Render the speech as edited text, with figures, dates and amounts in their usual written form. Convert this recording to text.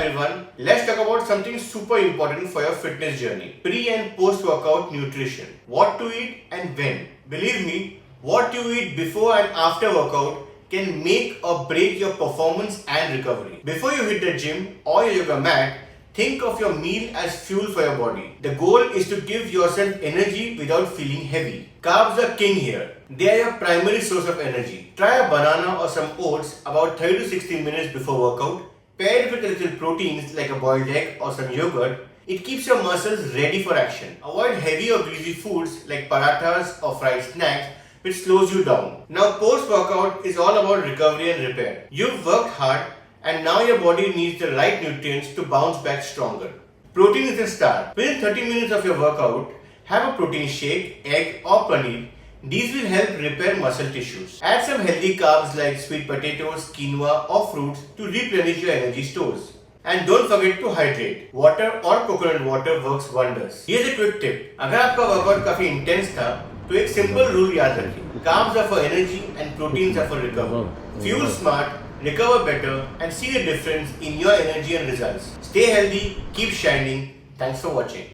everyone, let's talk about something super important for your fitness journey. Pre and post workout nutrition. What to eat and when. Believe me, what you eat before and after workout can make or break your performance and recovery. Before you hit the gym or your yoga mat, think of your meal as fuel for your body. The goal is to give yourself energy without feeling heavy. Carbs are king here. They are your primary source of energy. Try a banana or some oats about 30 to 60 minutes before workout. Paired with a little proteins like a boiled egg or some yogurt, it keeps your muscles ready for action. Avoid heavy or greasy foods like parathas or fried snacks, which slows you down. Now post-workout is all about recovery and repair. You've worked hard and now your body needs the right nutrients to bounce back stronger. Protein is the start. Within 30 minutes of your workout, have a protein shake, egg or paneer. These will help repair muscle tissues. Add some healthy carbs like sweet potatoes, quinoa or fruits to replenish your energy stores. And don't forget to hydrate. Water or coconut water works wonders. Here's a quick tip. अगर आपका workout काफी intense था तो एक simple rule याद रखिए. Carbs are for energy and proteins are for recovery. Fuel smart, recover better and see the difference in your energy and results. Stay healthy, keep shining. Thanks for watching.